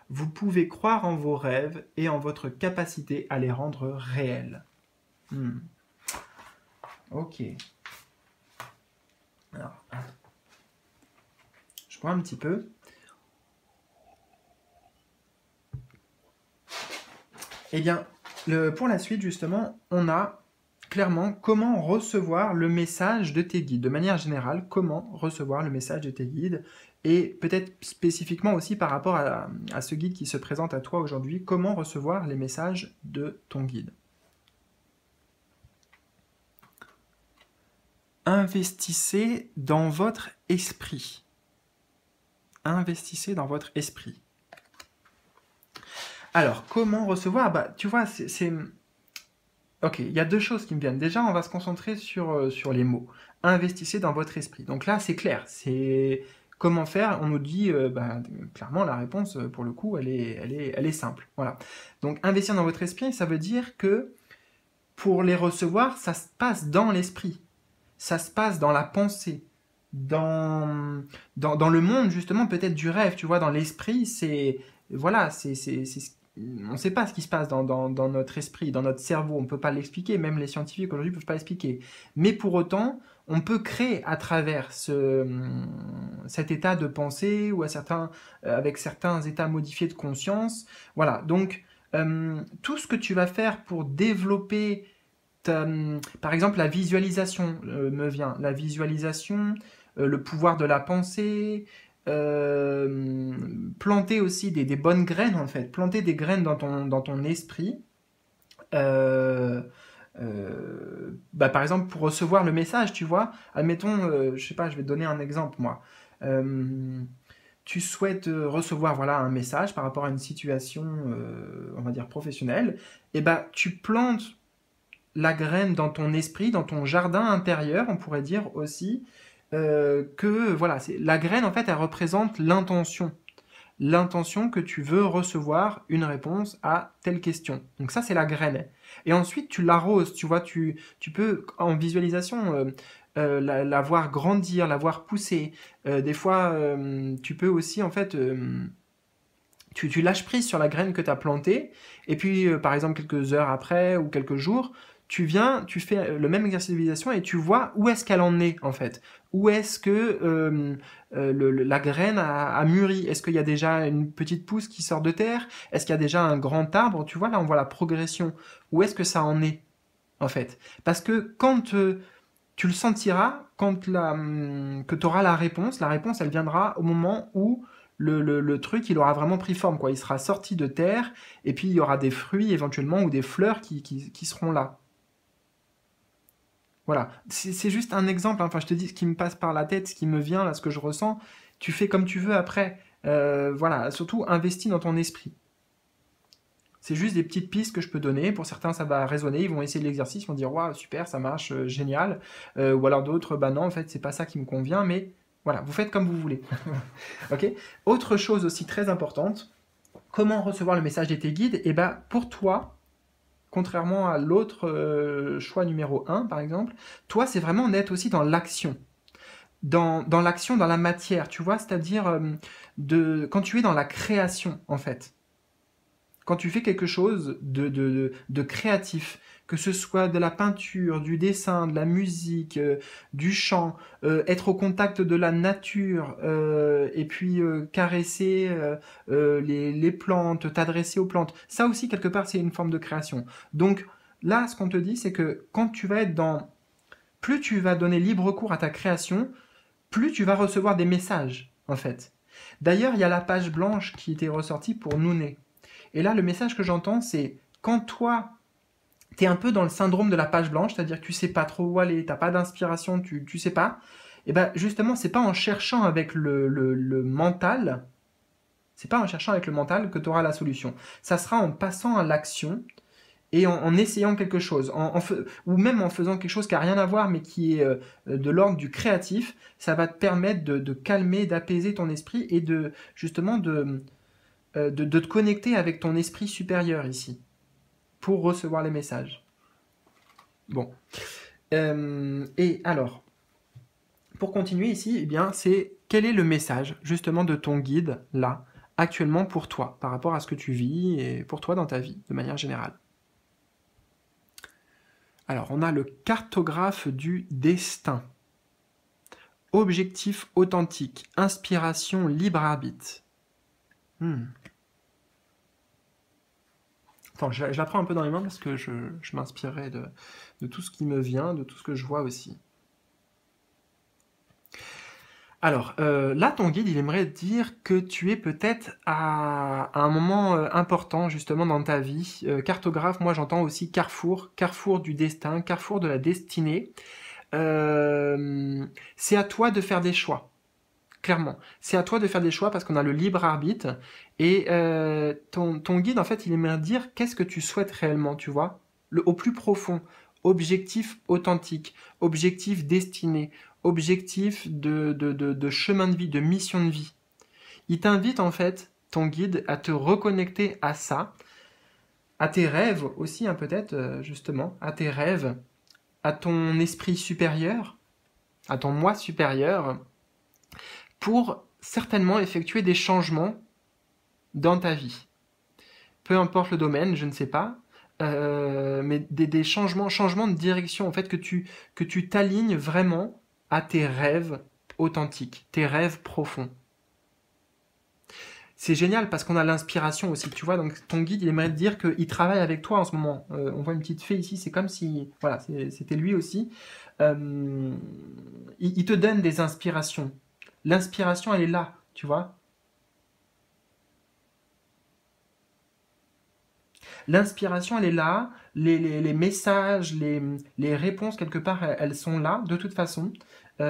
Vous pouvez croire en vos rêves et en votre capacité à les rendre réels. Ok. Alors, je bois un petit peu. Eh bien, pour la suite, justement, on a clairement comment recevoir le message de tes guides. De manière générale, comment recevoir le message de tes guides. Et peut-être spécifiquement aussi par rapport à ce guide qui se présente à toi aujourd'hui, comment recevoir les messages de ton guide. Investissez dans votre esprit. Investissez dans votre esprit. Alors, comment recevoir? Tu vois, Ok, il y a deux choses qui me viennent. Déjà, on va se concentrer sur les mots. Investissez dans votre esprit. Donc là, c'est clair. C'est comment faire. On nous dit, clairement, la réponse, pour le coup, elle est simple. Voilà. Donc, investir dans votre esprit, ça veut dire que pour les recevoir, ça se passe dans l'esprit. Ça se passe dans la pensée. Dans le monde, justement, peut-être du rêve. Tu vois, dans l'esprit, c'est... Voilà, on ne sait pas ce qui se passe dans notre esprit, dans notre cerveau, on ne peut pas l'expliquer, même les scientifiques aujourd'hui ne peuvent pas l'expliquer. Mais pour autant, on peut créer à travers cet état de pensée ou avec certains états modifiés de conscience. Voilà, donc tout ce que tu vas faire pour développer, par exemple la visualisation me vient, la visualisation, le pouvoir de la pensée, planter aussi des bonnes graines en fait, planter des graines dans ton esprit, par exemple pour recevoir le message, tu vois, admettons, je sais pas, je vais te donner un exemple moi. Tu souhaites recevoir voilà un message par rapport à une situation, on va dire professionnelle, et tu plantes la graine dans ton esprit, dans ton jardin intérieur, on pourrait dire aussi, que voilà, la graine en fait elle représente l'intention que tu veux recevoir une réponse à telle question. Donc ça c'est la graine. Et ensuite tu l'arroses, tu vois, tu peux en visualisation la voir grandir, la voir pousser. Des fois tu peux aussi en fait tu lâches prise sur la graine que tu as plantée, et puis par exemple quelques heures après ou quelques jours, tu viens, tu fais le même exercice de visualisation et tu vois où est-ce qu'elle en est en fait. Où est-ce que la graine a mûri? Est-ce qu'il y a déjà une petite pousse qui sort de terre? Est-ce qu'il y a déjà un grand arbre? Tu vois, là on voit la progression. Où est-ce que ça en est en fait? Parce que quand tu le sentiras, que tu auras la réponse elle viendra au moment où le truc il aura vraiment pris forme, quoi. Il sera sorti de terre et puis il y aura des fruits éventuellement ou des fleurs qui seront là. Voilà, c'est juste un exemple, hein. Enfin je te dis ce qui me passe par la tête, ce qui me vient, là, ce que je ressens, tu fais comme tu veux après. Voilà, surtout investis dans ton esprit. C'est juste des petites pistes que je peux donner. Pour certains, ça va résonner. Ils vont essayer l'exercice, ils vont dire waouh, super, ça marche, génial. Ou alors d'autres, non, en fait, c'est pas ça qui me convient. Mais voilà, vous faites comme vous voulez. Ok. Autre chose aussi très importante, comment recevoir le message de tes guides? Et pour toi, contrairement à l'autre choix numéro 1, par exemple, toi, c'est vraiment d'être aussi dans l'action. Dans l'action, dans la matière, tu vois, c'est-à-dire quand tu es dans la création, en fait. Quand tu fais quelque chose de créatif, que ce soit de la peinture, du dessin, de la musique, du chant, être au contact de la nature, et puis caresser les plantes, t'adresser aux plantes, ça aussi, quelque part, c'est une forme de création. Donc là, ce qu'on te dit, c'est que quand tu vas être plus tu vas donner libre cours à ta création, plus tu vas recevoir des messages, en fait. D'ailleurs, il y a la page blanche qui était ressortie pour Nouné. Et là, le message que j'entends, c'est quand toi, tu es un peu dans le syndrome de la page blanche, c'est-à-dire que tu sais pas trop où aller, t'as pas d'inspiration, tu sais pas, et ben justement, c'est pas en cherchant avec le mental, c'est pas en cherchant avec le mental que tu auras la solution. Ça sera en passant à l'action et en essayant quelque chose, ou même en faisant quelque chose qui n'a rien à voir, mais qui est de l'ordre du créatif, ça va te permettre de calmer, d'apaiser ton esprit et de justement de te connecter avec ton esprit supérieur ici, pour recevoir les messages. Bon. Et alors, pour continuer ici, eh bien, c'est quel est le message justement de ton guide là, actuellement pour toi, par rapport à ce que tu vis et pour toi dans ta vie, de manière générale. Alors, on a le cartographe du destin. Objectif authentique, inspiration libre arbitre. Attends, je la prends un peu dans les mains parce que je m'inspirerai de tout ce qui me vient, de tout ce que je vois aussi. Alors, là, ton guide, il aimerait dire que tu es peut-être à un moment important, justement, dans ta vie. Cartographe, moi, j'entends aussi carrefour, carrefour du destin, carrefour de la destinée. C'est à toi de faire des choix. Clairement, c'est à toi de faire des choix parce qu'on a le libre arbitre. Et ton guide, en fait, il aimerait dire qu'est-ce que tu souhaites réellement, tu vois, au plus profond. Objectif authentique, objectif destiné, objectif de chemin de vie, de mission de vie. Il t'invite en fait, ton guide, à te reconnecter à ça, à tes rêves aussi, hein, peut-être, justement, à tes rêves, à ton esprit supérieur, à ton moi supérieur, pour certainement effectuer des changements dans ta vie. Peu importe le domaine, je ne sais pas, mais des changements de direction, en fait, que tu t'alignes vraiment à tes rêves authentiques, tes rêves profonds. C'est génial parce qu'on a l'inspiration aussi, tu vois, donc ton guide, il aimerait te dire qu'il travaille avec toi en ce moment. On voit une petite fée ici, c'est comme si, voilà, c'était lui aussi. Il te donne des inspirations. L'inspiration, elle est là, tu vois. L'inspiration, elle est là, les messages, les réponses, quelque part, elles sont là, de toute façon. Mais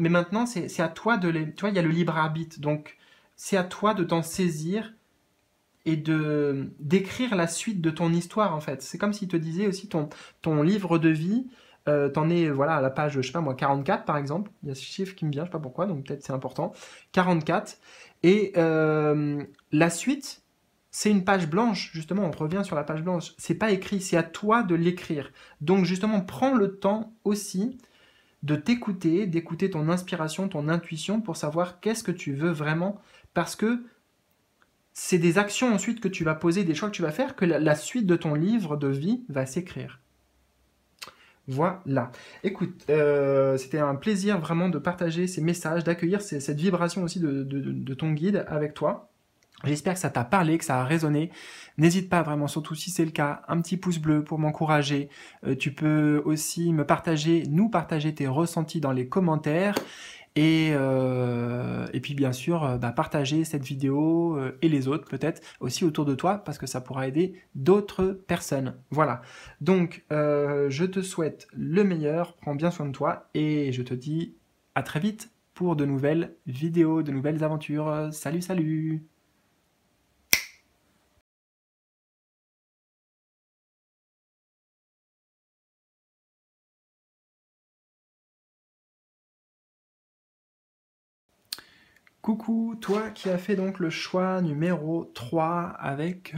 maintenant, c'est à toi de les... Tu vois, il y a le libre arbitre, donc c'est à toi de t'en saisir et d'écrire la suite de ton histoire, en fait. C'est comme s'il te disait aussi ton livre de vie, t'en es, voilà, à la page, je sais pas moi, 44, par exemple. Il y a ce chiffre qui me vient, je sais pas pourquoi, donc peut-être c'est important. 44. Et la suite, c'est une page blanche, justement, on revient sur la page blanche. C'est pas écrit, c'est à toi de l'écrire. Donc, justement, prends le temps aussi de t'écouter, d'écouter ton inspiration, ton intuition pour savoir qu'est-ce que tu veux vraiment. Parce que c'est des actions ensuite que tu vas poser, des choix que tu vas faire, que la suite de ton livre de vie va s'écrire. Voilà. Écoute, c'était un plaisir vraiment de partager ces messages, d'accueillir cette vibration aussi de ton guide avec toi. J'espère que ça t'a parlé, que ça a résonné. N'hésite pas vraiment, surtout si c'est le cas, un petit pouce bleu pour m'encourager. Tu peux aussi nous partager tes ressentis dans les commentaires. Et puis bien sûr, partager cette vidéo et les autres peut-être aussi autour de toi parce que ça pourra aider d'autres personnes. Voilà. Donc, je te souhaite le meilleur, prends bien soin de toi et je te dis à très vite pour de nouvelles vidéos, de nouvelles aventures. Salut, salut! Coucou, toi qui as fait donc le choix numéro 3 avec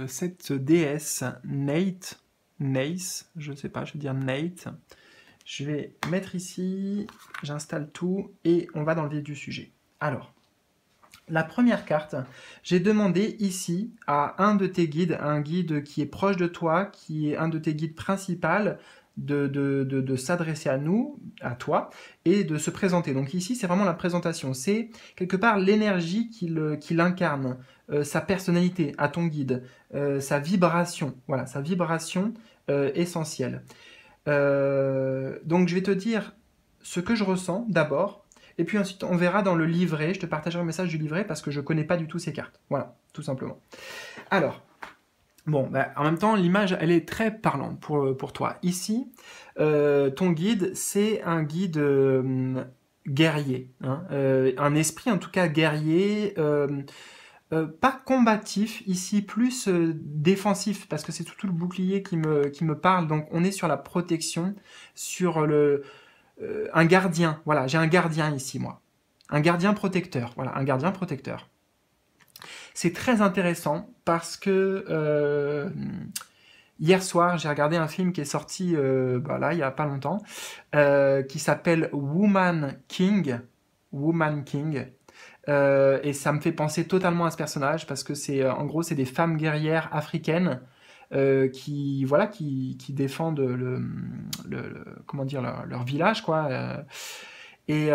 cette déesse Nace, je ne sais pas, je vais dire Nate. Je vais mettre ici, j'installe tout et on va dans le vif du sujet. Alors, la première carte, j'ai demandé ici à un de tes guides, un guide qui est proche de toi, qui est un de tes guides principaux, de s'adresser à nous, à toi, et de se présenter. Donc ici, c'est vraiment la présentation. C'est quelque part l'énergie qu'il incarne, sa personnalité à ton guide, sa vibration, voilà, sa vibration essentielle. Donc je vais te dire ce que je ressens d'abord, et puis ensuite on verra dans le livret, je te partagerai le message du livret parce que je ne connais pas du tout ces cartes. Voilà, tout simplement. Alors, Bon, bah, en même temps, l'image, elle est très parlante pour toi. Ici, ton guide, c'est un guide guerrier, hein, un esprit en tout cas guerrier, pas combatif, ici plus défensif, parce que c'est tout le bouclier qui me parle, donc on est sur la protection, sur un gardien, voilà, j'ai un gardien ici, moi. Un gardien protecteur, voilà, un gardien protecteur. C'est très intéressant parce que hier soir, j'ai regardé un film qui est sorti bah là, il y a pas longtemps, qui s'appelle Woman King. Woman King. Et ça me fait penser totalement à ce personnage parce que c'est en gros c'est des femmes guerrières africaines qui voilà qui défendent comment dire leur village quoi. Et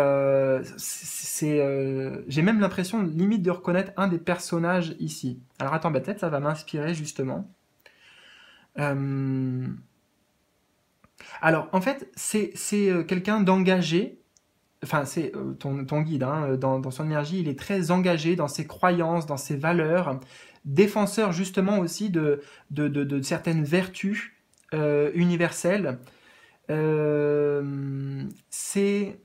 j'ai même l'impression limite de reconnaître un des personnages ici. Alors attends, bah, peut-être ça va m'inspirer justement. Euh, alors en fait c'est quelqu'un d'engagé. Enfin, c'est ton guide, hein, dans son énergie, il est très engagé dans ses croyances, dans ses valeurs, défenseur justement aussi de certaines vertus universelles. C'est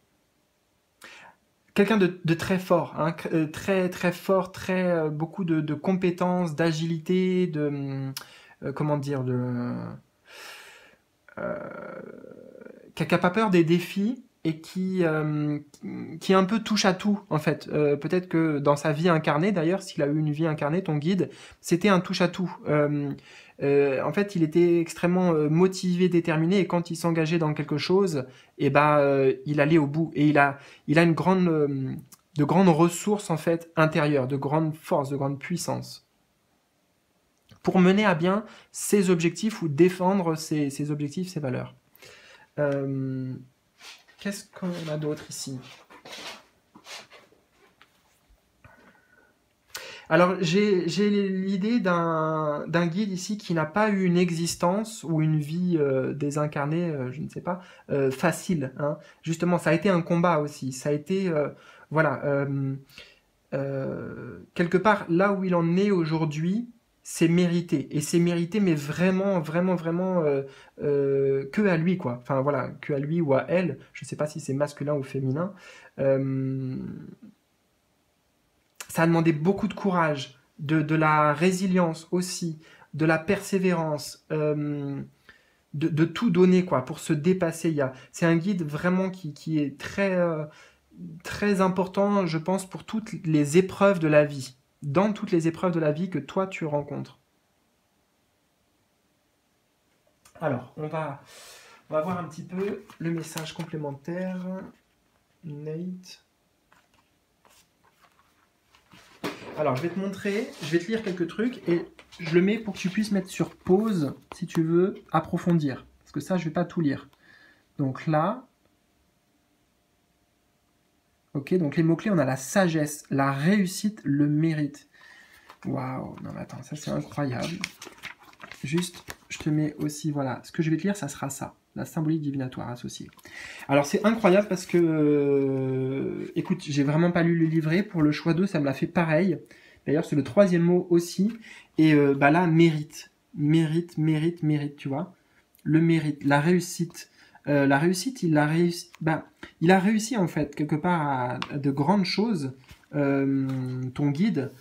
quelqu'un de très fort, hein, très très fort, très beaucoup de compétences, d'agilité, comment dire, qui a pas peur des défis et qui un peu touche à tout en fait. Peut-être que dans sa vie incarnée d'ailleurs, s'il a eu une vie incarnée, ton guide, c'était un touche à tout. En fait, il était extrêmement motivé, déterminé, et quand il s'engageait dans quelque chose, et ben, il allait au bout. Et il a une de grandes ressources en fait intérieures, de grandes forces, de grandes puissances pour mener à bien ses objectifs ou défendre ses objectifs, ses valeurs. Euh, Qu'est-ce qu'on a d'autre ici? Alors, j'ai l'idée d'un guide ici qui n'a pas eu une existence ou une vie désincarnée, je ne sais pas, facile. Hein. Justement, ça a été un combat aussi. Ça a été, voilà, quelque part, là où il en est aujourd'hui, c'est mérité. Et c'est mérité, mais vraiment, vraiment, vraiment que à lui, quoi. Enfin, voilà, que à lui ou à elle. Je ne sais pas si c'est masculin ou féminin. Euh, Ça a demandé beaucoup de courage, de la résilience aussi, de la persévérance, de tout donner quoi pour se dépasser. C'est un guide vraiment qui est très, très important, je pense, pour toutes les épreuves de la vie, dans toutes les épreuves de la vie que toi tu rencontres. Alors, on va voir un petit peu le message complémentaire. Nate. Alors, je vais te montrer, je vais te lire quelques trucs et je le mets pour que tu puisses mettre sur pause si tu veux approfondir. Parce que ça, je ne vais pas tout lire. Donc là, ok, donc les mots-clés, on a la sagesse, la réussite, le mérite. Waouh, non mais attends, ça c'est incroyable. Juste, je te mets aussi, voilà, ce que je vais te lire, ça sera ça, la symbolique divinatoire associée. Alors c'est incroyable parce que, écoute, j'ai vraiment pas lu le livret, pour le choix 2, ça me l'a fait pareil. D'ailleurs, c'est le troisième mot aussi. Et bah là, mérite, mérite, mérite, mérite, tu vois. Le mérite, la réussite. La réussite, il a réussi en fait quelque part à de grandes choses. Ton guide,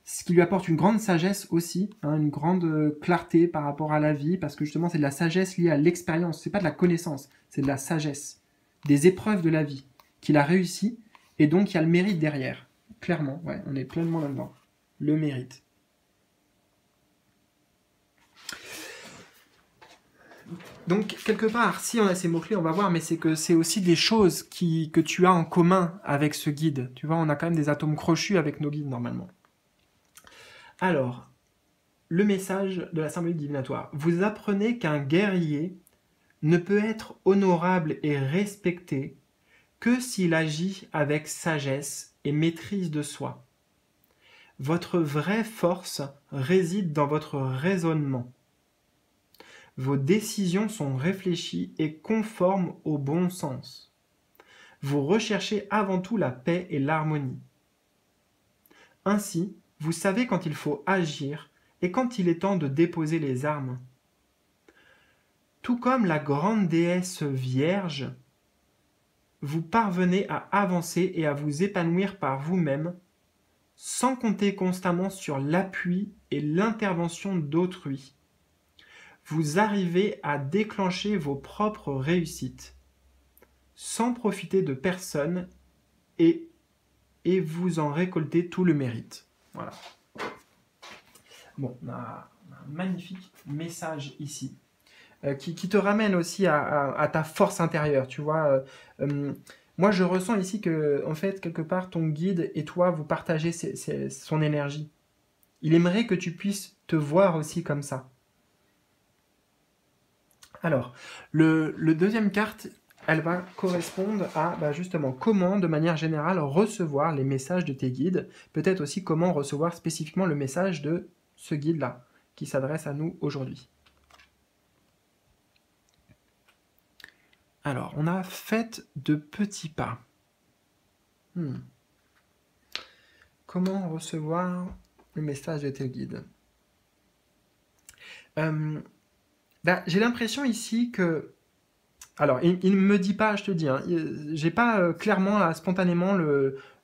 ce qui lui apporte une grande sagesse aussi, hein, une grande clarté par rapport à la vie, parce que justement c'est de la sagesse liée à l'expérience, c'est pas de la connaissance, c'est de la sagesse, des épreuves de la vie qu'il a réussi, et donc il y a le mérite derrière. Clairement, ouais, on est pleinement là-dedans. Le mérite. Donc, quelque part, si on a ces mots-clés, on va voir, mais c'est que c'est aussi des choses que tu as en commun avec ce guide. Tu vois, on a quand même des atomes crochus avec nos guides, normalement. Alors, le message de la symbolique divinatoire. Vous apprenez qu'un guerrier ne peut être honorable et respecté que s'il agit avec sagesse et maîtrise de soi. Votre vraie force réside dans votre raisonnement. Vos décisions sont réfléchies et conformes au bon sens. Vous recherchez avant tout la paix et l'harmonie. Ainsi, vous savez quand il faut agir et quand il est temps de déposer les armes. Tout comme la grande déesse vierge, vous parvenez à avancer et à vous épanouir par vous-même, sans compter constamment sur l'appui et l'intervention d'autrui. Vous arrivez à déclencher vos propres réussites, sans profiter de personne, et vous en récoltez tout le mérite. Voilà. Bon, on a un magnifique message ici, qui te ramène aussi à ta force intérieure, tu vois. Moi, je ressens ici que, en fait, quelque part, ton guide et toi, vous partagez son énergie. Il aimerait que tu puisses te voir aussi comme ça. Alors, le deuxième carte, elle va correspondre à justement comment, de manière générale, recevoir les messages de tes guides. Peut-être aussi comment recevoir spécifiquement le message de ce guide-là, qui s'adresse à nous aujourd'hui. Alors, on a fait de petits pas. Comment recevoir le message de tes guides? J'ai l'impression ici que... Alors, il ne me dit pas, je te dis, hein, j'ai pas clairement, là, spontanément,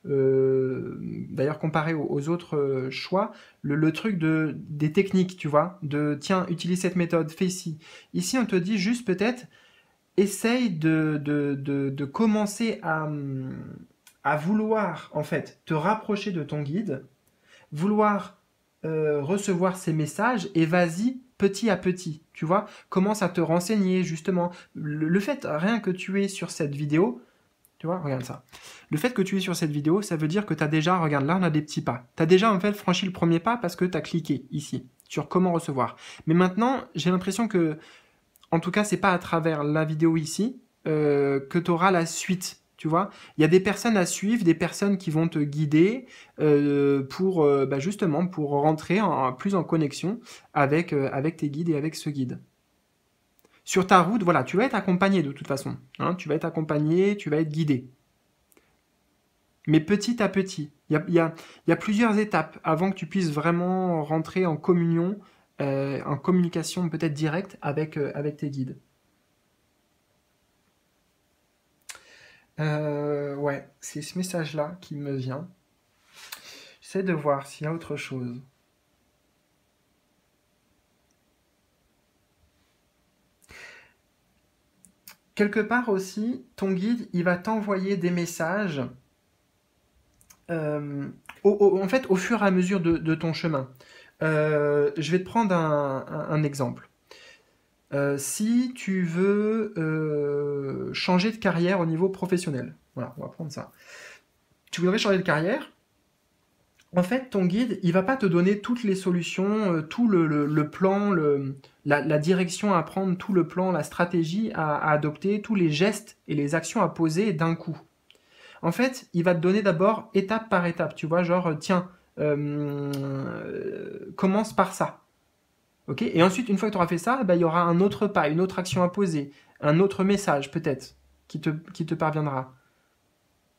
d'ailleurs comparé aux autres choix, le truc des techniques, tu vois, de tiens, utilise cette méthode, fais ci. Ici, on te dit juste peut-être, essaye de commencer à vouloir, en fait, te rapprocher de ton guide, vouloir recevoir ces messages, et vas-y petit à petit, tu vois, commence à te renseigner, justement. Le fait, rien que tu es sur cette vidéo, tu vois, regarde ça. Le fait que tu es sur cette vidéo, ça veut dire que tu as déjà, regarde, là on a des petits pas. Tu as déjà en fait franchi le premier pas parce que tu as cliqué ici, sur comment recevoir. Mais maintenant, j'ai l'impression que, en tout cas, c'est pas à travers la vidéo ici que tu auras la suite. Tu vois, il y a des personnes à suivre, des personnes qui vont te guider pour justement pour rentrer plus en connexion avec tes guides et avec ce guide. Sur ta route, voilà, tu vas être accompagné de toute façon. Hein, tu vas être accompagné, tu vas être guidé. Mais petit à petit, il y a plusieurs étapes avant que tu puisses vraiment rentrer en communion, en communication peut-être directe avec tes guides. Ouais, c'est ce message-là qui me vient. J'essaie de voir s'il y a autre chose. Quelque part aussi, ton guide, il va t'envoyer des messages en fait, au fur et à mesure de ton chemin. Je vais te prendre un exemple. Si tu veux changer de carrière au niveau professionnel, voilà, on va prendre ça. Tu voudrais changer de carrière, en fait, ton guide, il va pas te donner toutes les solutions, tout le plan, la direction à prendre, tout le plan, la stratégie à adopter, tous les gestes et les actions à poser d'un coup. En fait, il va te donner d'abord étape par étape, tu vois, genre, tiens, commence par ça. Ok. Et ensuite, une fois que tu auras fait ça, il y aura un autre pas, une autre action à poser, un autre message peut-être qui te parviendra.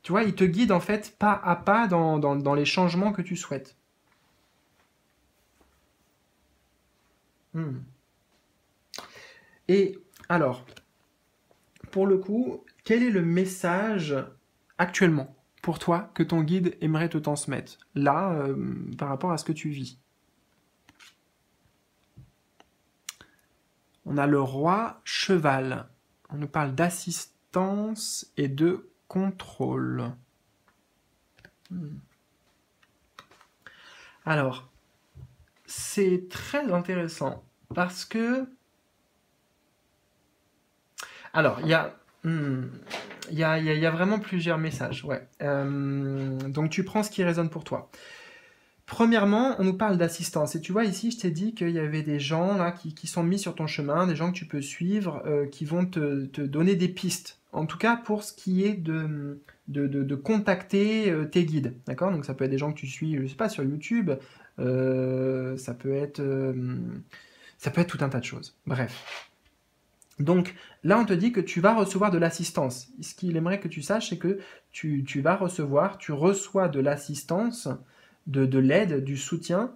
Tu vois, il te guide en fait pas à pas dans les changements que tu souhaites. Et alors, pour le coup, quel est le message actuellement pour toi que ton guide aimerait te transmettre là par rapport à ce que tu vis? On a le roi cheval. On nous parle d'assistance et de contrôle. Alors, c'est très intéressant parce que... Alors, il y a vraiment plusieurs messages. Ouais. Donc, tu prends ce qui résonne pour toi. Premièrement, on nous parle d'assistance. Et tu vois, ici, je t'ai dit qu'il y avait des gens là qui sont mis sur ton chemin, des gens que tu peux suivre, qui vont te donner des pistes. En tout cas, pour ce qui est de contacter tes guides. D'accord? Donc, ça peut être des gens que tu suis, je sais pas, sur YouTube. Ça peut être tout un tas de choses. Bref. Donc, là, on te dit que tu vas recevoir de l'assistance. Ce qu'il aimerait que tu saches, c'est que tu reçois de l'assistance, de l'aide, du soutien,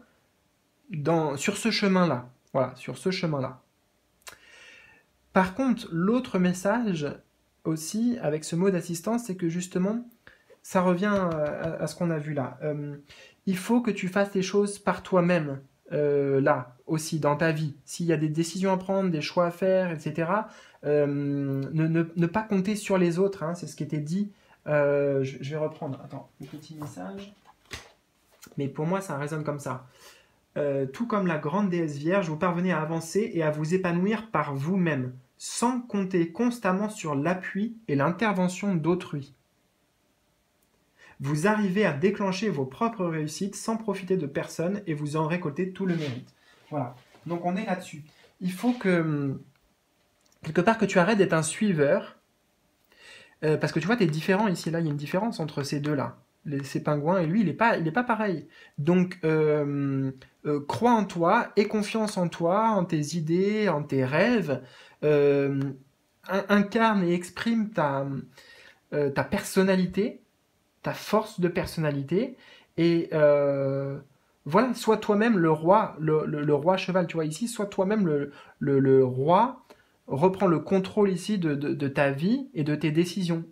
sur ce chemin-là. Voilà, sur ce chemin-là. Par contre, l'autre message aussi avec ce mot d'assistance, c'est que justement, ça revient à ce qu'on a vu là. Il faut que tu fasses les choses par toi-même, là aussi, dans ta vie. S'il y a des décisions à prendre, des choix à faire, etc., ne pas compter sur les autres, hein, c'est ce qui était dit. Je vais reprendre, attends, le petit message. Mais pour moi, ça résonne comme ça. Tout comme la grande déesse vierge, vous parvenez à avancer et à vous épanouir par vous-même, sans compter constamment sur l'appui et l'intervention d'autrui. Vous arrivez à déclencher vos propres réussites sans profiter de personne et vous en récoltez tout le mérite. Voilà. Donc on est là-dessus. Il faut que, quelque part, que tu arrêtes d'être un suiveur. Parce que tu vois, tu es différent ici. Là, il y a une différence entre ces deux-là. Ces pingouins et lui, il est pas pareil. Donc, crois en toi, aie confiance en toi, en tes idées, en tes rêves. Euh, Incarne et exprime ta personnalité, ta force de personnalité, et voilà, sois toi-même le roi, le roi cheval, tu vois ici, sois toi-même le roi, reprends le contrôle ici de ta vie et de tes décisions.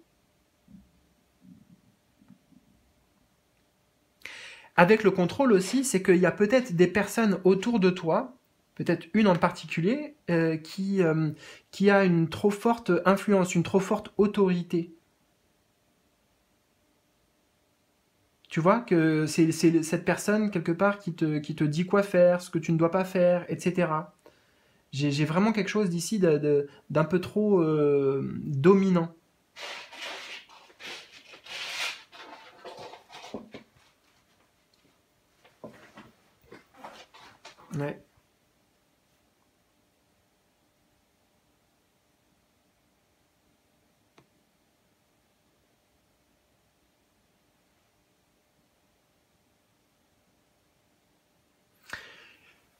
Avec le contrôle aussi, c'est qu'il y a peut-être des personnes autour de toi, peut-être une en particulier, qui a une trop forte influence, une trop forte autorité. Tu vois que c'est cette personne, quelque part, qui te dit quoi faire, ce que tu ne dois pas faire, etc. J'ai vraiment quelque chose d'ici d'un peu trop dominant. Ouais.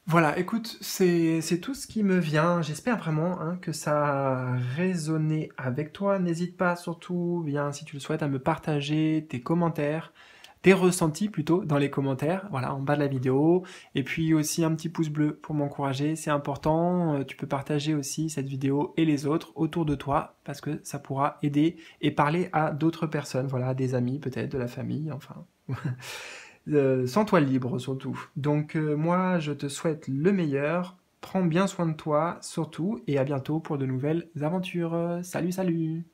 Voilà, écoute, c'est tout ce qui me vient. J'espère vraiment, hein, que ça a résonné avec toi. N'hésite pas surtout, bien, si tu le souhaites, à me partager tes commentaires, tes ressentis plutôt dans les commentaires, voilà, en bas de la vidéo. Et puis aussi un petit pouce bleu pour m'encourager, c'est important. Tu peux partager aussi cette vidéo et les autres autour de toi parce que ça pourra aider et parler à d'autres personnes, voilà, à des amis peut-être, de la famille, enfin. Sens-toi libre surtout. Donc moi, je te souhaite le meilleur. Prends bien soin de toi surtout et à bientôt pour de nouvelles aventures. Salut, salut!